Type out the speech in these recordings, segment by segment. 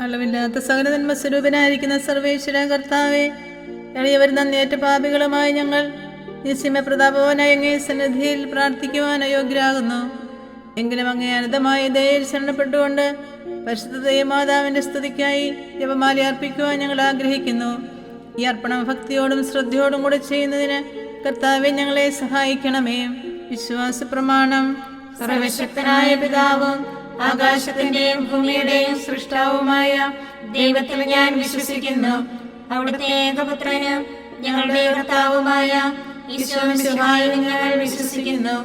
അളവില്ലാത്ത സകല നന്മസ്വരൂപനായിരിക്കുന്ന സർവേശ്വര കർത്താവെ, എളിയവർ നന്ദിയേറ്റ പാപികളുമായി ഞങ്ങൾ നിസ്യമ പ്രതാപവാനായ അങ്ങേ സന്നിധിയിൽ പ്രാർത്ഥിക്കുവാൻ അയോഗ്യരാകുന്നു. എങ്കിലും അങ്ങേ അനന്തമായ ദയയിൽ ശരണപ്പെട്ടുകൊണ്ട് പരിശുദ്ധ ദൈവമാതാവിന്റെ സ്തുതിക്കായി ജപമാല അർപ്പിക്കുവാൻ ഞങ്ങൾ ആഗ്രഹിക്കുന്നു. ഈ അർപ്പണം ഭക്തിയോടും ശ്രദ്ധയോടും കൂടെ ചെയ്യുന്നതിന് കർത്താവെ ഞങ്ങളെ സഹായിക്കണമേ. വിശ്വാസ പ്രമാണം. സർവശക്തനായ പിതാവും ആകാശത്തിന്റെയും ഭൂമിയുടെയും സൃഷ്ടാവുമായ ദൈവത്തിൽ ഞാൻ വിശ്വസിക്കുന്നു. അവിടുത്തെ ഏകപുത്രനും ഞങ്ങളുടെ കർത്താവുമായ ഈശോമിശിഹായിൽ ഞങ്ങൾ വിശ്വസിക്കുന്നു.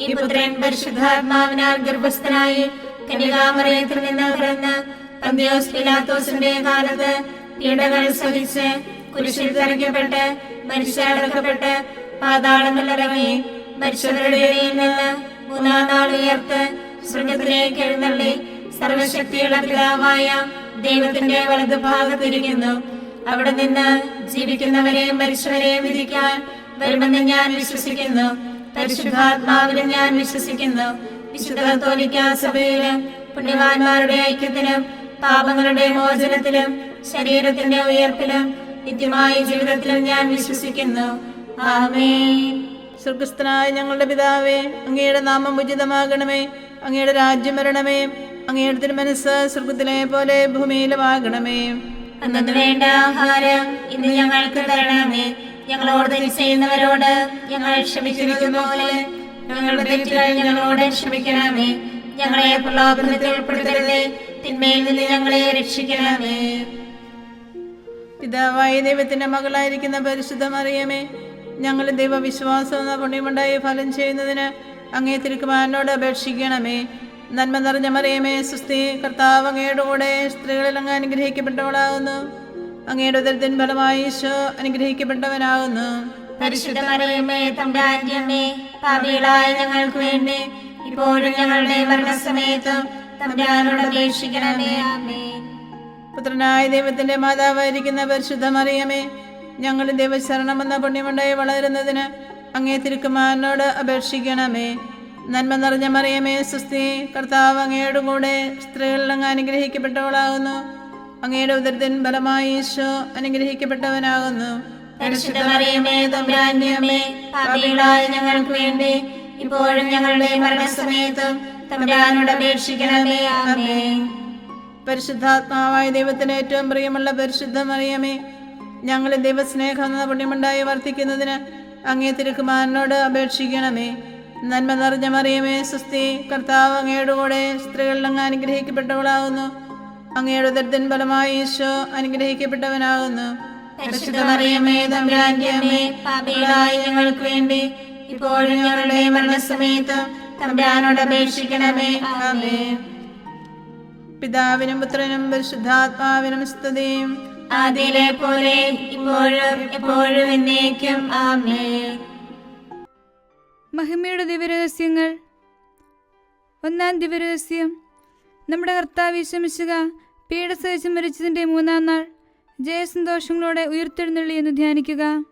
ഈ പുത്രൻ പരിശുദ്ധാത്മാവിനാൽ ഗർഭസ്ഥനായി കന്യകാമറിയത്തിൽ നിന്ന് പിറന്ന് പന്തിയോസ് പിലാത്തോസിന്റെ കാലത്ത് പീഡകൾ സഹിച്ച് കുരിശിൽ തറയ്ക്കപ്പെട്ട് മരിച്ചടക്കപ്പെട്ട് പാതാളങ്ങളിലിറങ്ങി മരിച്ചവരുടെ ഇടയിൽ നിന്ന് മൂന്നാം നാൾ ഉയർത്ത് സ്വർഗത്തിലേക്ക് എഴുന്നള്ളി സർവശക്തിയുള്ള പിതാവായ ദൈവത്തിന്റെ വലതുഭാഗത്തിരിക്കുന്നു. അവിടെ നിന്ന് ജീവിക്കുന്നവരെയും മരിച്ചവരെയും വിധിക്കാൻ വരുമെന്ന് ഞാൻ വിശ്വസിക്കുന്നു. പരിശുദ്ധാത്മാവിലും ഞാൻ വിശ്വസിക്കുന്നു. വിശുദ്ധ കത്തോലിക്കാ സഭയിലും പുണ്യവാന്മാരുടെ ഐക്യത്തിലും പാപങ്ങളുടെ മോചനത്തിലും ശരീരത്തിന്റെ ഉയർപ്പിലും നിത്യമായ ജീവിതത്തിലും ഞാൻ വിശ്വസിക്കുന്നു. ആമേൻ. സ്വർഗസ്ഥനായ ഞങ്ങളുടെ പിതാവേ, അങ്ങയുടെ നാമം ഉചിതമാകണമേ. അങ്ങയുടെ രാജ്യം വരണമേ. അങ്ങയുടെ തിരുമനസ്സ് സ്വർഗത്തിലെ പോലെ ഭൂമിയിലുമാകണമേ. അന്നു വേണ്ട ആഹാരം ഇന്ന് ഞങ്ങൾക്ക് തരണമേ. ഞങ്ങളോട് തെറ്റ് ചെയ്യുന്നവരോട് ഞങ്ങൾ ക്ഷമിച്ചിരിക്കുന്ന പോലെ ഞങ്ങളുടെ തെറ്റുകൾ ഞങ്ങളോട് ക്ഷമിക്കണമേ. ഞങ്ങളെ പ്രലോഭനത്തിൽ ഉൾപ്പെടുത്തരുതേ, തിന്മയിൽ നിന്ന് ഞങ്ങളെ രക്ഷിക്കണമേ. പിതാവായ ദൈവത്തിന്റെ മകളായിരിക്കുന്ന പരിശുദ്ധ മറിയമേ, ഞങ്ങളുടെ ദൈവവിശ്വാസം എന്ന പുണ്യമുണ്ടായി ഫലം ചെയ്യുന്നതിന് അങ്ങേ തിരുക്കുമാരനോട് അപേക്ഷിക്കണമേ. നന്മ നിറഞ്ഞ മറിയമേ, സുസ്ഥി, കർത്താവ് അങ്ങയുടെ കൂടെ സ്ത്രീകളിൽ അങ്ങ് അനുഗ്രഹിക്കപ്പെട്ടവളാകുന്നു. അങ്ങയുടെ ഉദരത്തിൻ ഫലമായി ഈശോ അനുഗ്രഹിക്കപ്പെട്ടവനാകുന്നു. പരിശുദ്ധ മറിയമേ, തമ്പുരാന്റെ അമ്മേ, പാപികളായ ഞങ്ങൾക്ക് വേണ്ടി ഇപ്പോഴും ഞങ്ങളുടെ മരണസമയത്തും തമ്പുരാനോട് അപേക്ഷിക്കണമേ. ആമേൻ. പുത്രനായ ദൈവത്തിന്റെ മാതാവായിരിക്കുന്ന പരിശുദ്ധ മറിയമേ, ഞങ്ങളുടെ ദൈവശരണമെന്ന പുണ്യമുണ്ടായി വളരുന്നതിന് അങ്ങേ തിരുക്കുമാരനോട് അപേക്ഷിക്കണമേ. നന്മ നിറഞ്ഞ മറിയമേ, സുസ്ഥി, കർത്താവ് അങ്ങയുടെ കൂടെ സ്ത്രീകളിൽ അങ്ങ് അനുഗ്രഹിക്കപ്പെട്ടവളാകുന്നു. അങ്ങയുടെ ഉദരത്തിൻ ഫലമായി ഈശോ അനുഗ്രഹിക്കപ്പെട്ടവനാകുന്നു. പരിശുദ്ധ മറിയമേ, തമ്പുരാന്റെ അമ്മേ, പാപികളായ ഞങ്ങൾക്ക് വേണ്ടി ഇപ്പോഴും ഞങ്ങളുടെ മരണസമയത്തും തമ്പുരാനോട് അപേക്ഷിക്കണമേ. ആമേൻ. പരിശുദ്ധാത്മാവായ ദൈവത്തിന് ഏറ്റവും പ്രിയമുള്ള പരിശുദ്ധ മറിയമേ, ഞങ്ങളുടെ ദൈവസ്നേഹം എന്ന പുണ്യമുണ്ടായി വർദ്ധിക്കുന്നതിന് അങ്ങേ തിരുക്കുമാരനോട് അപേക്ഷിക്കണമേ. നന്മ നിറഞ്ഞ മറിയമേ, സുസ്ഥി, കർത്താവ് അങ്ങയുടെ കൂടെ സ്ത്രീകളിൽ അങ്ങ് അനുഗ്രഹിക്കപ്പെട്ടവളാകുന്നു. അങ്ങയുടെ ഉദരത്തിൻ ഫലമായി ഈശോ അനുഗ്രഹിക്കപ്പെട്ടവനാകുന്നു. പരിശുദ്ധ മറിയമേ, തമ്പുരാന്റെ അമ്മേ, പാപികളായ ഞങ്ങൾക്ക് വേണ്ടി ഇപ്പോഴും ഞങ്ങളുടെ മരണസമയത്തും തമ്പുരാനോട് അപേക്ഷിക്കണമേ. ആമേൻ. പിതാവിനും പുത്രനും പരിശുദ്ധാത്മാവിനും സ്തുതിയും ആദിയിലെ പോലെ ഇപ്പോഴും എപ്പോഴും എന്നേക്കും. ആമേൻ. മഹിമയുടെ ദിവ്യരഹസ്യങ്ങൾ. ഒന്നാം ദിവ്യരഹസ്യം. നമ്മുടെ കർത്താവ് ഈശോമിശിഹ പീഡ സഹിച്ച് മരിച്ചതിൻ്റെ മൂന്നാം നാൾ ജയസന്തോഷങ്ങളോടെ ഉയർത്തെഴുന്നള്ളി എന്ന് ധ്യാനിക്കുക.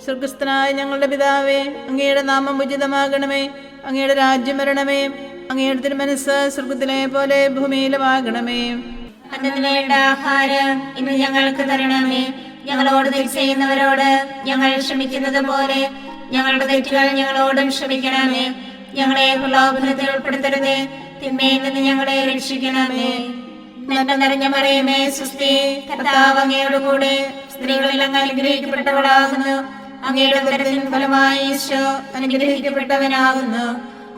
സ്വർഗസ്ഥനായ ഞങ്ങളുടെ പിതാവേ, അങ്ങയുടെ നാമം ഉചിതമാകണമേ. അങ്ങയുടെ രാജ്യം വരണമേ. അങ്ങയുടെ തിരുമനസ്സ് സ്വർഗത്തിലെ പോലെ ഭൂമിയിലുമാകണമേ. അന്നു വേണ്ട ആഹാരം ഇന്ന് ഞങ്ങൾക്ക് തരണമേ. ഞങ്ങളോട് തെറ്റ് ചെയ്യുന്നവരോട് ഞങ്ങൾ ക്ഷമിക്കുന്നത് പോലെ ഞങ്ങളുടെ തെറ്റുകൾ ഞങ്ങളോടും ക്ഷമിക്കണമേ. ഞങ്ങളെ പ്രലോഭനത്തിൽ ഉൾപ്പെടുത്തരുതേ, തിന്മയിൽ നിന്ന് ഞങ്ങളെ രക്ഷിക്കണമേ. നന്മ നിറഞ്ഞ മറിയമേ, സുസ്ഥി, കർത്താവ് അങ്ങയുടെ കൂടെ സ്ത്രീകളിൽ അങ്ങ് അനുഗ്രഹിക്കപ്പെട്ടവളാകുന്നു. അങ്ങയുടെ ഉദരത്തിൻ ഫലമായി ഈശോ അനുഗ്രഹിക്കപ്പെട്ടവനാകുന്നു.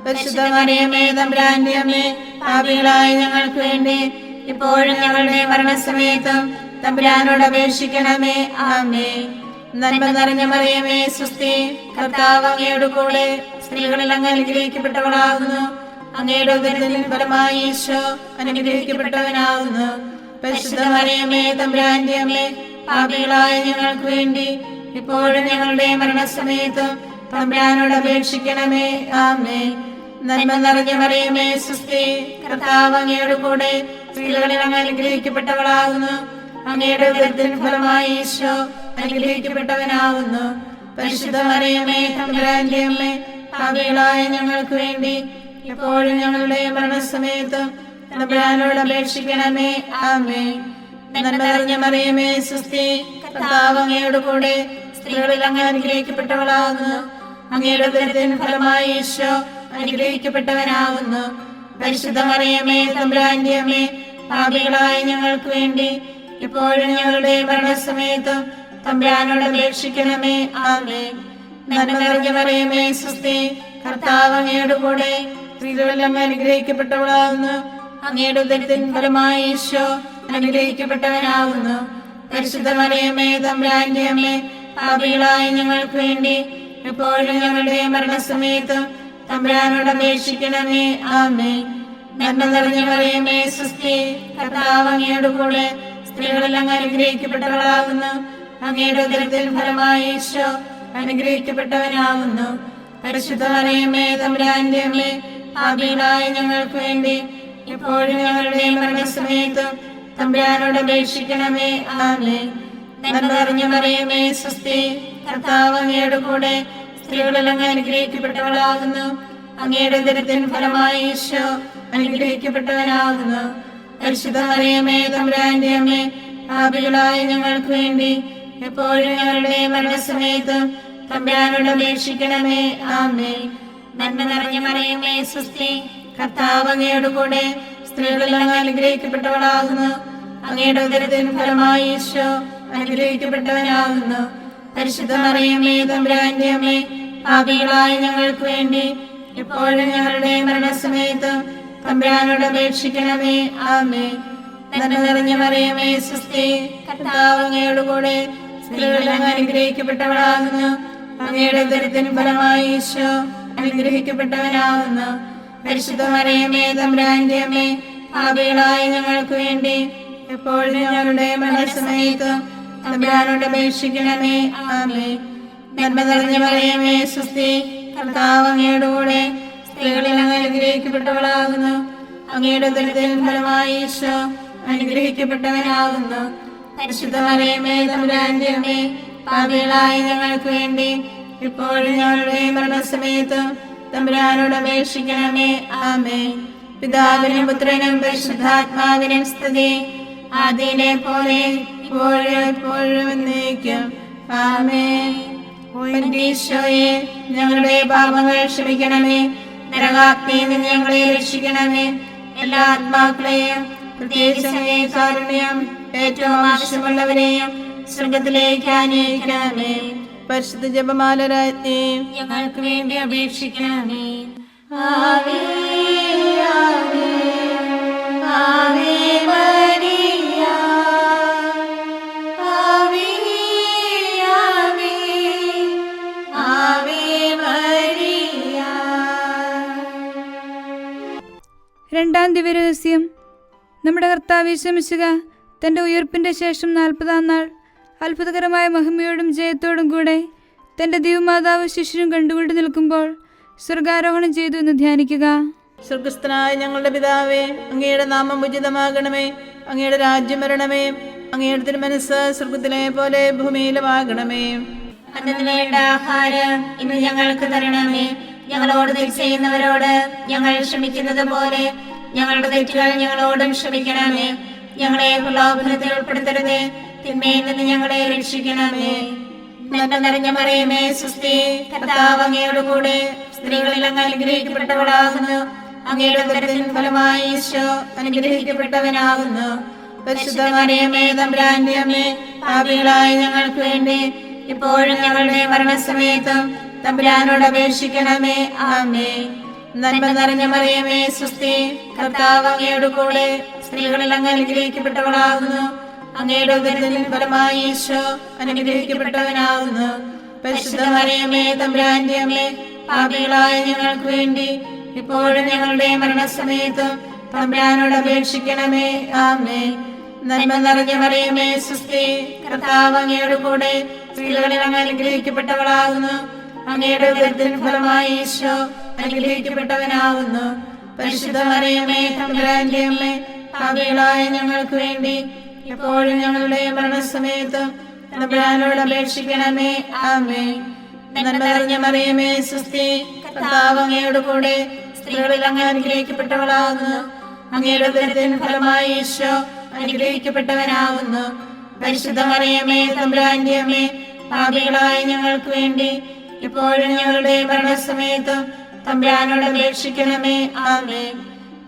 പരിശുദ്ധ മറിയമേ, തമ്പുരാന്റെ അമ്മേ, പാപികളായ ഞങ്ങൾക്ക് വേണ്ടി ഇപ്പോഴും ഞങ്ങളുടെ മരണസമയത്തും തമ്പുരാനോട് അപേക്ഷിക്കണമേ. ആമേൻ. നന്മ നിറഞ്ഞ മറിയമേ, സുസ്ഥി, കർത്താവ് അങ്ങയുടെ കൂടെ സ്ത്രീകളിൽ അങ്ങ് അനുഗ്രഹിക്കപ്പെട്ടവളാകുന്നു. അങ്ങയുടെ ഉദരത്തിൻ ഫലമായി ഈശോ അനുഗ്രഹിക്കപ്പെട്ടവനാകുന്നു. പരിശുദ്ധ മറിയമേ, തമ്പുരാന്റെ അമ്മേ, പാപികളായ ഞങ്ങൾക്ക് വേണ്ടി ഇപ്പോഴും ഞങ്ങളുടെ മരണസമയത്തും തമ്പുരാനോട് അപേക്ഷിക്കണമേ. ആമേൻ. നന്മ നിറഞ്ഞ മറിയമേ, സുസ്ഥി, കർത്താവ് അങ്ങയുടെ കൂടെ സ്ത്രീകളിൽ അങ്ങ് അനുഗ്രഹിക്കപ്പെട്ടവളാകുന്നു. അങ്ങയുടെ ഉദരത്തിൻ ഫലമായി ഈശോ അനുഗ്രഹിക്കപ്പെട്ടവനാകുന്നു. പരിശുദ്ധ മറിയമേ, തമ്പുരാന്റെ അമ്മേ, പാപികളായ ഞങ്ങൾക്ക് വേണ്ടി ഇപ്പോഴും ഞങ്ങളുടെ മരണസമയത്തും തമ്പുരാനോട് അപേക്ഷിക്കണമേ. ആമേൻ. നന്മ നിറഞ്ഞ മറിയമേ സുസ്തി, കർത്താവ് അങ്ങയോട് കൂടെ സ്ത്രീകളിൽ അങ്ങ് അനുഗ്രഹിക്കപ്പെട്ടവളാകുന്നു. അങ്ങയുടെ ഉദരത്തിൻ ഫലമായി ഈശോ അനുഗ്രഹിക്കപ്പെട്ടവനാകുന്നു. പരിശുദ്ധ മറിയമേ തമ്പുരാന്റെ അമ്മേ, പാപികളായ ഞങ്ങൾക്ക് വേണ്ടി ഇപ്പോഴും ഞങ്ങളുടെ മരണസമയത്തും തമ്പുരാനോട് അപേക്ഷിക്കണമേ. ആമേൻ. നന്മ നിറഞ്ഞ മറിയമേ സുസ്തി, കർത്താവ് അങ്ങയോട് കൂടെ സ്ത്രീകളിൽ അങ്ങ് അനുഗ്രഹിക്കപ്പെട്ടവളാകുന്നു. അങ്ങയുടെ ഉദരത്തിൻ ഫലമായി ഈശോ അനുഗ്രഹിക്കപ്പെട്ടവനാകുന്നു. പരിശുദ്ധ മറിയമേ തമ്പുരാന്റെ അമ്മേ, പാപികളായ ഞങ്ങൾക്ക് വേണ്ടി എപ്പോഴും ഞങ്ങളുടെ മരണസമയത്തും തമ്പുരാനോട് അപേക്ഷിക്കണമേ. ആമേൻ. നന്മ നിറഞ്ഞ മറിയമേ സുസ്തി, കർത്താവ് അങ്ങയോട് കൂടെ സ്ത്രീകളിൽ അങ്ങ് അനുഗ്രഹിക്കപ്പെട്ടവളാകുന്നു. അങ്ങയുടെ ഉദരത്തിൻ ഫലമായി ഈശോ അനുഗ്രഹിക്കപ്പെട്ടവനാകുന്നു. പരിശുദ്ധ മറിയമേ തമ്പുരാന്റെ അമ്മേ, പാപികളായ ഞങ്ങൾക്ക് വേണ്ടി ഇപ്പോഴും ഞങ്ങളുടെ മരണസമയത്തും തമ്പുരാനോട് അപേക്ഷിക്കണമേ. ആമേൻ. നന്മ നിറഞ്ഞ മറിയമേ സുസ്തി, കർത്താവ് അങ്ങയോട് കൂടെ സ്ത്രീകളിൽ അങ്ങ് അനുഗ്രഹിക്കപ്പെട്ടവളാകുന്നു. അങ്ങയുടെ ഉദരത്തിൻ ഫലമായി ഈശോ അനുഗ്രഹിക്കപ്പെട്ടവനാകുന്നു. പരിശുദ്ധ മറിയമേ തമ്പുരാന്റെ അമ്മേ, പാപികളായ ഞങ്ങൾക്ക് വേണ്ടി എപ്പോഴും ഞങ്ങളുടെ മരണസമയത്തും തമ്പുരാനോട് അപേക്ഷിക്കണമേ. ആമേൻ. നന്മ നിറഞ്ഞ മറിയമേ സുസ്തി, കർത്താവ് അങ്ങയോട് കൂടെ സ്ത്രീകളിൽ അങ്ങ് അനുഗ്രഹിക്കപ്പെട്ടവളാകുന്നു. അങ്ങയുടെ ഉദരത്തിൻ ഫലമായി ഈശോ അനുഗ്രഹിക്കപ്പെട്ടവനാകുന്നു. പരിശുദ്ധ മറിയമേ തമ്പുരാന്റെ അമ്മേ, പാപികളായ ഞങ്ങൾക്ക് വേണ്ടി ഇപ്പോഴും ഞങ്ങളുടെ മരണസമയത്തും തമ്പുരാനോട് അപേക്ഷിക്കണമേ. ആമേൻ. നന്മ നിറഞ്ഞ മറിയമേ സുസ്തി, കർത്താവ് അങ്ങയോട് കൂടെ സ്ത്രീകളിൽ അങ്ങ് അനുഗ്രഹിക്കപ്പെട്ടവളാകുന്നു. അങ്ങയുടെ ഉദരത്തിൻ ഫലമായി ഈശോ അനുഗ്രഹിക്കപ്പെട്ടവനാകുന്നു. പരിശുദ്ധ മറിയമേ തമ്പുരാന്റെ അമ്മേ, പാപികളായ ഞങ്ങൾക്ക് വേണ്ടി എപ്പോഴും ഞങ്ങളുടെ മരണസമയത്തും തമ്പുരാനോട് അപേക്ഷിക്കണമേ. ആമേൻ. നന്മ നിറഞ്ഞ മറിയമേ സുസ്തി, കർത്താവ് അങ്ങയോട് കൂടെ സ്ത്രീകളിൽ അങ്ങ് അനുഗ്രഹിക്കപ്പെട്ടവളാകുന്നു. അങ്ങയുടെ ഉദരത്തിൻ ഫലമായി ഈശോ അനുഗ്രഹിക്കപ്പെട്ടവനാകുന്നു. പരിശുദ്ധ മറിയമേ തമ്പുരാന്റെ അമ്മേ, പാപികളായ ഞങ്ങൾക്ക് വേണ്ടി ഇപ്പോഴും ഞങ്ങളുടെ മരണസമയത്തും തമ്പുരാനോട് അപേക്ഷിക്കണമേ. ആമേൻ. പിതാവിനും പുത്രനും പരിശുദ്ധാത്മാവിനും സ്തുതി, ആദിയിലെ പോലെ ഇപ്പോഴും എപ്പോഴും എന്നേക്കും. ആമേൻ. ഈശോയെ, ഞങ്ങളുടെ പാപങ്ങൾ ക്ഷമിക്കണമേ. നരകാഗ്നിയിൽ നിന്ന് ഞങ്ങളെ രക്ഷിക്കണമേ. എല്ലാ ആത്മാക്കളെയും പ്രത്യേകിച്ച് അങ്ങേ കാരുണ്യം ഏറ്റവും ആവശ്യമുള്ളവരെയും സ്വർഗത്തിലേക്ക് ആനയിക്കണമേ. പരിശുദ്ധ ജപമാല രാജ്ഞി, ഞങ്ങൾക്ക് വേണ്ടി അപേക്ഷിക്കണമേ. ആവേ ആവേ ആവേ മരിയ, ആവേ ആവേ ആവേ മരിയ. രണ്ടാം ദിവ്യരഹസ്യം. നമ്മുടെ കർത്താവ് യേശു മിശിഹ തൻ്റെ ഉയർപ്പിൻ്റെ ശേഷം 40-ാം നാൾ അത്ഭുതകരമായ മഹിമയോടും ജയത്തോടും കൂടെ തൻ്റെ ദിവ്യമാതാവ് ശിശുവും കണ്ടുകൊണ്ട് നിൽക്കുമ്പോൾ സ്വർഗാരോഹണം ചെയ്തു എന്ന് ധ്യാനിക്കുക. സ്വർഗസ്ഥനായ ഞങ്ങളുടെ പിതാവേ, അങ്ങയുടെ നാമം ഉചിതമാകണമേ. അങ്ങയുടെ രാജ്യം വരണമേ. അങ്ങയുടെ തിരുമനസ്സ് സ്വർഗത്തിലെ പോലെ ഭൂമിയിലുമാകണമേ. അന്നത്തിന് വേണ്ട ആഹാരം ഇന്ന് ഞങ്ങൾക്ക് തരണമേ. ഞങ്ങളോട് തെറ്റ് ചെയ്യുന്നവരോട് ഞങ്ങൾ ക്ഷമിക്കുന്നത് പോലെ ഞങ്ങളുടെ തെറ്റുകൾ ഞങ്ങളോടും ക്ഷമിക്കണമേ. ഞങ്ങളെ പ്രലോഭനത്തിൽ ഉൾപ്പെടുത്തരുതേ, തിന്മയിൽ നിന്ന് ഞങ്ങളെ രക്ഷിക്കണമേ. നന്മ നിറഞ്ഞ മറിയമേ സുസ്തി, കർത്താവ് അങ്ങയോട് കൂടെ സ്ത്രീകളിൽ അങ്ങ് അനുഗ്രഹിക്കപ്പെട്ടവളാകുന്നു. അങ്ങയുടെ ഉദരത്തിൻ ഫലമായി ഈശോ അനുഗ്രഹിക്കപ്പെട്ടവനാകുന്നു. പരിശുദ്ധ മറിയമേ തമ്പുരാന്റെ അമ്മേ, പാപികളായ ഞങ്ങൾക്ക് വേണ്ടി ഇപ്പോഴും ഞങ്ങളുടെ മരണസമയത്തും തമ്പുരാനോട് അപേക്ഷിക്കണമേ. ആമേൻ. നന്മ നിറഞ്ഞ മറിയമേ സുസ്തി, കർത്താവ് അങ്ങയോട് കൂടെ സ്ത്രീകളിൽ അങ്ങ് അനുഗ്രഹിക്കപ്പെട്ടവളാകുന്നു. അങ്ങയുടെ ഉദരത്തിൻ ഫലമായി ഈശോ അനുഗ്രഹിക്കപ്പെട്ടവനാകുന്നു. പരിശുദ്ധ മറിയമേ തമ്പുരാന്റെ അമ്മേ, പാപികളായ ഞങ്ങൾക്ക് വേണ്ടി ഇപ്പോഴും ഞങ്ങളുടെ മരണസമയത്തും തമ്പുരാനോട് അപേക്ഷിക്കണമേ. ആമേൻ. നന്മ നിറഞ്ഞ മറിയമേ സുസ്തി, കർത്താവ് അങ്ങയോട് കൂടെ സ്ത്രീകളിൽ അങ്ങ് അനുഗ്രഹിക്കപ്പെട്ടവളാകുന്നു. അങ്ങയുടെ ഉദരത്തിൻ ഫലമായി ഈശോ അനുഗ്രഹിക്കപ്പെട്ടവനാകുന്നു. പരിശുദ്ധ മറിയമേ തമ്പുരാന്റെ അമ്മേ, പാപികളായ ഞങ്ങൾക്ക് വേണ്ടി ഇപ്പോഴും ഞങ്ങളുടെ മരണസമയത്തും തമ്പുരാനോട് അപേക്ഷിക്കണമേ. ആമേൻ. നന്മ നിറഞ്ഞ മറിയമേ സുസ്തി, കർത്താവ് അങ്ങയോട് കൂടെ സ്ത്രീകളിൽ അങ്ങ് അനുഗ്രഹിക്കപ്പെട്ടവളാകുന്നു. അങ്ങയുടെ ഉദരത്തിൻ ഫലമായി ഈശോ അനുഗ്രഹിക്കപ്പെട്ടവനാകുന്നു. പരിശുദ്ധ മറിയമേ, തമ്പുരാന്റെ അമ്മേ, പാപികളായ ഞങ്ങൾക്ക് വേണ്ടി ഇപ്പോഴും ഞങ്ങളുടെ മരണസമയത്തും തമ്പുരാനോട് അപേക്ഷിക്കണമേ. ആമേൻ.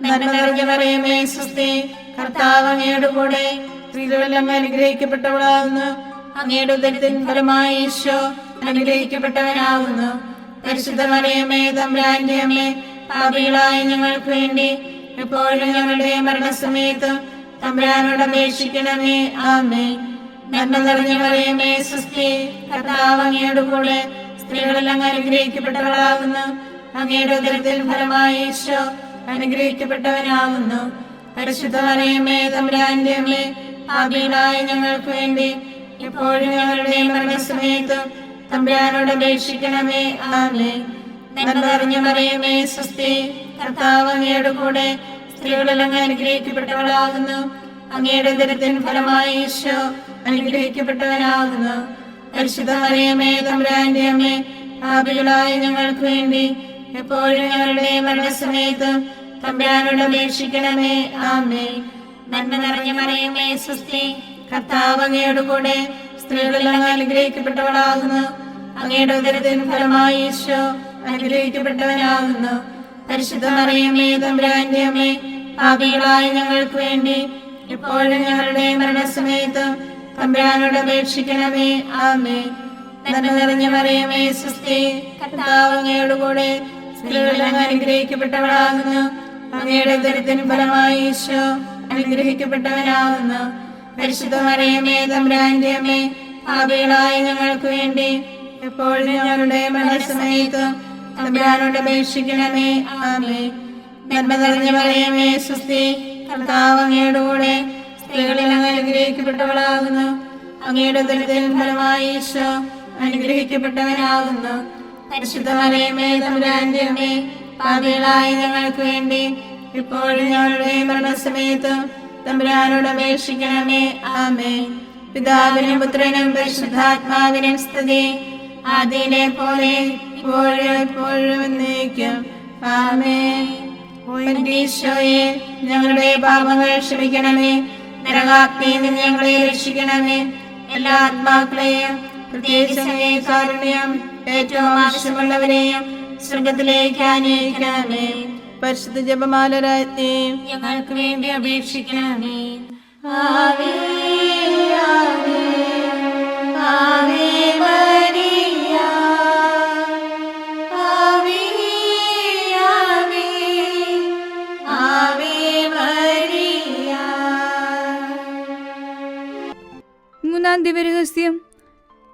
നന്മ നിറഞ്ഞ മറിയമേ, സ്വസ്തി, കർത്താവ് അങ്ങയുടെ കൂടെ, സ്ത്രീകളിൽ അങ്ങ് അനുഗ്രഹിക്കപ്പെട്ടവളാകുന്നു. അങ്ങയുടെ ഉദരത്തിൻ ഫലമായി ഈശോ അനുഗ്രഹിക്കപ്പെട്ടവനാകുന്നു. പരിശുദ്ധ മറിയമേ, തമ്പുരാന്റെ അമ്മേ, പാപികളായ ഞങ്ങൾക്ക് വേണ്ടി ഇപ്പോഴും ഞങ്ങളുടെ മരണസമയത്തും തമ്പുരാനോട് അപേക്ഷിക്കണമേ. ആമേൻ. നന്മ നിറഞ്ഞ മറിയമേ, സ്വസ്തി, കർത്താവ് അങ്ങയുടെ കൂടെ, സ്ത്രീകളിൽ അങ്ങ് അനുഗ്രഹിക്കപ്പെട്ടവളാകുന്നു. അങ്ങയുടെ ഉദരത്തിൻ ഫലമായി ഈശോ അനുഗ്രഹിക്കപ്പെട്ടവനാകുന്നു. പരിശുദ്ധ മറിയമേ, തമ്പുരാന്റെ അമ്മേ, പാപികളായ ഞങ്ങൾക്ക് വേണ്ടി ഇപ്പോഴും ഞങ്ങളുടെ മരണസമയത്തും തമ്പുരാനോട് അപേക്ഷിക്കണമേ. ആമേൻ. നന്മ നിറഞ്ഞ മറിയമേ, സ്വസ്തി, കർത്താവ് അങ്ങയുടെ കൂടെ, സ്ത്രീകളിൽ അങ്ങ് അനുഗ്രഹിക്കപ്പെട്ടവളാകുന്നു. അങ്ങയുടെ ഉദരത്തിൻ ഫലമായി ഈശോ അനുഗ്രഹിക്കപ്പെട്ടവനാകുന്നു. പരിശുദ്ധ മറിയമേ, തമ്പുരാന്റെ അമ്മേ, പാപികളായ ഞങ്ങൾക്ക് വേണ്ടി എപ്പോഴും ഞങ്ങളുടെ മരണസമയത്തും തമ്പുരാനോട് അപേക്ഷിക്കണമേ. ആമേൻ. നന്മ നിറഞ്ഞ മറിയമേ, സ്വസ്തി, കർത്താവ് അങ്ങയുടെ കൂടെ, സ്ത്രീകളിൽ അങ്ങ് അനുഗ്രഹിക്കപ്പെട്ടവളാകുന്നു. അങ്ങയുടെ ഉദരത്തിൻ ഫലമായി ഈശോ അനുഗ്രഹിക്കപ്പെട്ടവനാകുന്നു. പരിശുദ്ധ മറിയമേ, തമ്പുരാന്റെ അമ്മേ, പാപികളായ ഞങ്ങൾക്ക് വേണ്ടി ഇപ്പോഴും ഞങ്ങളുടെ മരണസമയത്തും തമ്പുരാനോട് അപേക്ഷിക്കണമേ. ആമേൻ. നന്മ നിറഞ്ഞ മറിയമേ, സ്വസ്തി, കർത്താവ് അങ്ങയുടെ കൂടെ, സ്ത്രീകളിൽ അങ്ങ് അനുഗ്രഹിക്കപ്പെട്ടവളാകുന്നു. അങ്ങയുടെ ഉദരത്തിൻ ഫലമായി ഈശോ അനുഗ്രഹിക്കപ്പെട്ടവനാകുന്നു. പരിശുദ്ധ മറിയമേ, തമ്പുരാന്റെ അമ്മേ, പാപികളായ ഞങ്ങൾക്ക് വേണ്ടി എപ്പോഴും ഞങ്ങളുടെ മരണസമയത്തും തമ്പുരാനോട് അപേക്ഷിക്കണമേ. ആമേൻ. നന്മ നിറഞ്ഞ മറിയമേ, സ്വസ്തി, കർത്താവ് അങ്ങയുടെ കൂടെ, സ്ത്രീകളിൽ അങ്ങ് അനുഗ്രഹിക്കപ്പെട്ടവളാകുന്നു. അങ്ങയുടെ ഉദരത്തിൻ ഫലമായി ഈശോ അനുഗ്രഹിക്കപ്പെട്ടവനാകുന്നു. പരിശുദ്ധ മറിയമേ, തമ്പുരാന്റെ അമ്മേ, പാപികളായ ഞങ്ങൾക്ക് വേണ്ടി ഇപ്പോഴും ഞങ്ങളുടെ മരണസമയത്തും തമ്പുരാനോട് അപേക്ഷിക്കണമേ. ആമേൻ. പിതാവിനും പുത്രനും പരിശുദ്ധാത്മാവിനും സ്തുതി, ആദിയിലെ പോലെ ഇപ്പോഴും എപ്പോഴും എന്നേക്കും. ആമേൻ. ഈശോയെ, ഞങ്ങളുടെ പാപങ്ങൾ ക്ഷമിക്കണമേ. നരകാഗ്നിയിൽ നിന്ന് ഞങ്ങളെ രക്ഷിക്കണമേ. എല്ലാ ആത്മാക്കളെയും, പ്രത്യേകിച്ച് കാരുണ്യം ഏറ്റവും ആവശ്യമുള്ളവരെയും സ്വർഗത്തിലേക്ക് ആനയിക്കണമേ. പരിശുദ്ധ ജപമാല രാജ്ഞി, ഞങ്ങൾക്ക് വേണ്ടി അപേക്ഷിക്കണമേ. ആവേ ആവേ ആവേ മരിയ, ആവേ ആവേ ആവേ മരിയ. മൂന്നാം ദിവ്യരഹസ്യം.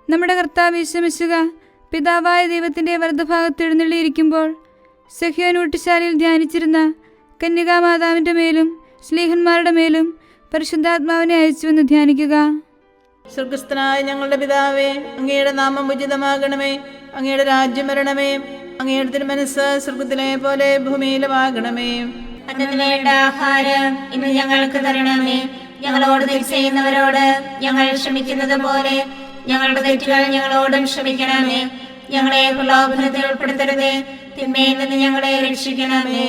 നമ്മുടെ കർത്താവ് യേശുമിശിഹ പിതാവായ ദൈവത്തിൻ്റെ വലതുഭാഗത്ത് എഴുന്നള്ളിയിരിക്കുമ്പോൾ സഹ്യോൻ ഊട്ടുശാലയിൽ ധ്യാനിച്ചിരുന്ന കന്യകാമാതാവിൻ്റെ മേലും ശ്ലീഹന്മാരുടെ മേലും പരിശുദ്ധാത്മാവിനെ അയച്ചുവെന്ന് ധ്യാനിക്കുക. സ്വർഗസ്ഥനായ ഞങ്ങളുടെ പിതാവേ, അങ്ങയുടെ നാമം ഉചിതമാകണമേ. അങ്ങയുടെ രാജ്യം വരണമേ. അങ്ങയുടെ തിരുമനസ്സ് സ്വർഗത്തിലെ പോലെ ഭൂമിയിലുമാകണമേ. അന്നത്തിന് വേണ്ട ആഹാരം ഇന്ന് ഞങ്ങൾക്ക് തരണമേ. ഞങ്ങളോട് തെറ്റ് ചെയ്യുന്നവരോട് ഞങ്ങൾ ക്ഷമിക്കുന്നത് പോലെ ഞങ്ങളുടെ തെറ്റുകൾ ഞങ്ങളോടും ക്ഷമിക്കണമേ. ഞങ്ങളെ പ്രലോഭനത്തിൽ ഉൾപ്പെടുത്തരുതേ, തിന്മയിൽ നിന്ന് ഞങ്ങളെ രക്ഷിക്കണമേ.